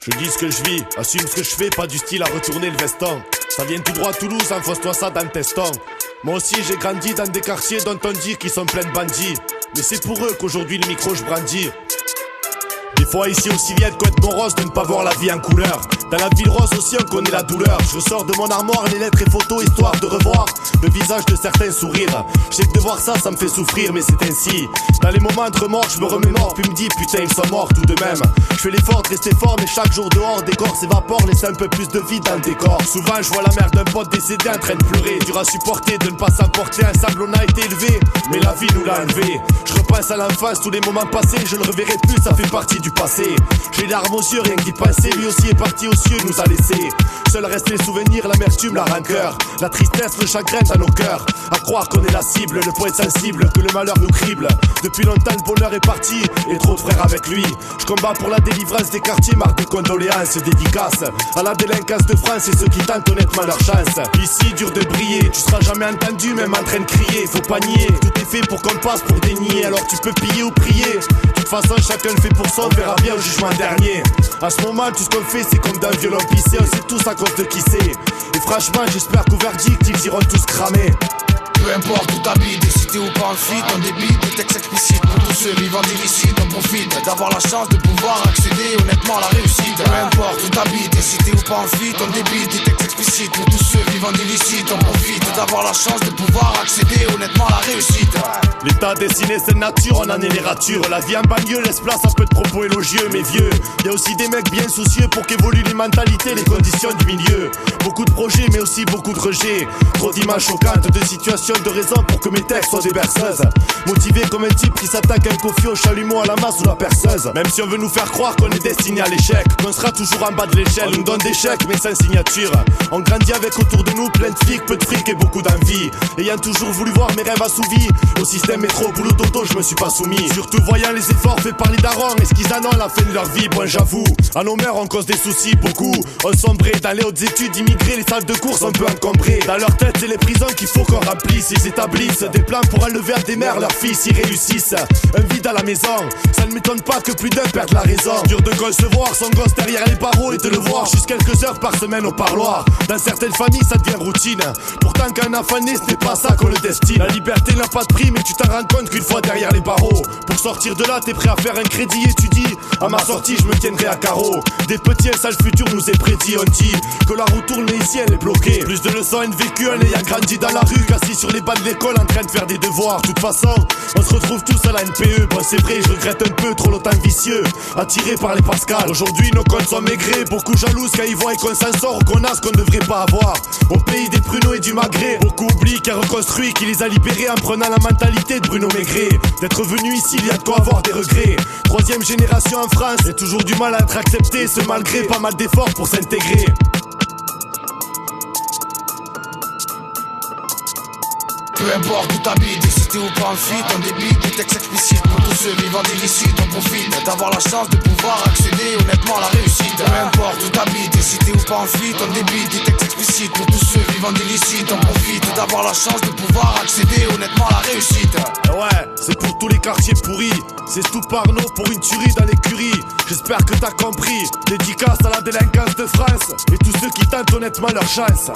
Je dis ce que je vis, assume ce que je fais, pas du style à retourner le veston. Ça vient tout droit de Toulouse, enfonce-toi ça dans le teston. Moi aussi j'ai grandi dans des quartiers dont on dit qu'ils sont pleins de bandits. Mais c'est pour eux qu'aujourd'hui le micro je brandis. Des fois ici aussi vient de être morose de ne pas voir la vie en couleur. Dans la ville rose aussi on connaît la douleur. Je ressors de mon armoire les lettres et photos histoire de revoir le visage de certains sourires. Je sais que de voir ça, ça me fait souffrir mais c'est ainsi. Dans les moments de remords je me remémore puis me dis putain ils sont morts tout de même. Je fais l'effort de rester fort mais chaque jour dehors des corps s'évaporent, laisse un peu plus de vie dans le décor. Souvent je vois la mère d'un pote décédé en train de pleurer. Dur à supporter de ne pas s'emporter, ensemble on a été élevé mais la vie nous l'a enlevé. Je repense à l'enfance, tous les moments passés, je le reverrai plus, ça fait partie du passé. J'ai les larmes aux yeux, rien qu'y penser, lui aussi est parti aux cieux, nous a laissé. Seul reste les souvenirs, l'amertume, la rancœur, la tristesse, le chagrin dans nos cœurs. À croire qu'on est la cible, le poète sensible, que le malheur nous crible. Depuis longtemps le bonheur est parti, et trop de frères avec lui. Je combats pour la délivrance des quartiers, marque de condoléances, dédicace à la délinquance de France et ceux qui tentent honnêtement leur chance. Ici dur de briller, tu seras jamais entendu même en train de crier. Faut pas nier, tout est fait pour qu'on passe pour dénier. Alors tu peux piller ou prier, de toute façon chacun le fait pour soi, on verra bien au jugement dernier. À ce moment tout ce qu'on fait c'est comme d'un violon pissé, on sait tous à cause de qui c'est. Et franchement j'espère qu'au verdict ils iront tous cramer. Peu importe où t'habites, des cités ou pas en fuite, on débite des textes explicites pour tous ceux vivant d'illicite. On profite d'avoir la chance de pouvoir accéder honnêtement à la réussite. Peu importe où t'habites, des cités ou pas en fuite, on débite des textes explicites pour tous ceux vivant d'illicite. On profite d'avoir la chance de pouvoir accéder honnêtement à la réussite. L'état dessiné c'est nature, on en est les ratures. La vie en banlieue laisse place à peu de propos élogieux. Mais vieux, y a aussi des mecs bien soucieux pour qu'évoluent les mentalités, les conditions du milieu. Beaucoup de projets mais aussi beaucoup de rejets. Trop d'images choquantes, de situations, de raisons pour que mes textes soient des berceuses. Motivé comme un type qui s'attaque à un coffee au chalumeau, à la masse ou la perceuse. Même si on veut nous faire croire qu'on est destiné à l'échec, qu'on sera toujours en bas de l'échelle. On nous donne des chèques mais sans signature. On grandit avec autour de nous plein de flics, peu de fric et beaucoup d'envie. Ayant toujours voulu voir mes rêves assouvis au système métro, boulot dodo, je me suis pas soumis. Surtout voyant les efforts faits par les darons et ce qu'ils en ont à la fin de leur vie. Bon j'avoue, à nos mères on cause des soucis beaucoup. On sombrait dans les hautes études, immigrés, les salles de course un peu encombrées. Dans leur tête c'est les prisons qu'il faut qu'on remplisse. Ils établissent des plans pour enlever à des mères leurs fils, ils réussissent. Un vide à la maison, ça ne m'étonne pas que plus d'un perde la raison. Dur de concevoir son gosse derrière les barreaux et de le voir juste quelques heures par semaine au parloir. Dans certaines familles ça devient routine. Pourtant qu'un enfant né ce n'est pas ça qu'on le destine. La liberté n'a pas de prix mais tu t'en rends compte qu'une fois derrière les barreaux, pour sortir de là t'es prêt à faire un crédit et tu dis à ma sortie je me tiendrai à carreau. Des petits un sage futur nous est prédit. On dit que la roue tourne mais ici elle est bloquée. Plus de leçons vécues en ayant grandi dans la rue qu'assis sur les bancs de l'école en train de faire des devoirs. De toute façon on se retrouve tous à la NPE. Bon c'est vrai je regrette un peu trop longtemps vicieux, attiré par les Pascal. Aujourd'hui nos comptes sont maigrés, beaucoup jalouses quand ils voient qu'on s'en sort, qu'on a ce qu'on ne devrait pas avoir. Au pays des pruneaux et du magret, beaucoup oublient qu'un reconstruit qui les a libérés en prenant la mentalité de Bruno Maigret. D'être venu ici il y a de quoi avoir des regrets. Troisième génération en France, et toujours du mal à être accepté, ce malgré pas mal d'efforts pour s'intégrer. Peu importe où t'habites, des cités ou pas en fuite, on débite des textes explicites pour tous ceux vivant d'illicite. On profite d'avoir la chance de pouvoir accéder honnêtement à la réussite. Peu importe où t'habites, des cités ou pas en fuite, on débite des textes explicites pour tous ceux vivant d'illicite. On profite d'avoir la chance de pouvoir accéder honnêtement à la réussite. Ouais, c'est pour tous les quartiers pourris. C'est tout Parno pour une tuerie dans l'écurie. J'espère que t'as compris. Dédicace à la délinquance de France et tous ceux qui tentent honnêtement leur chance.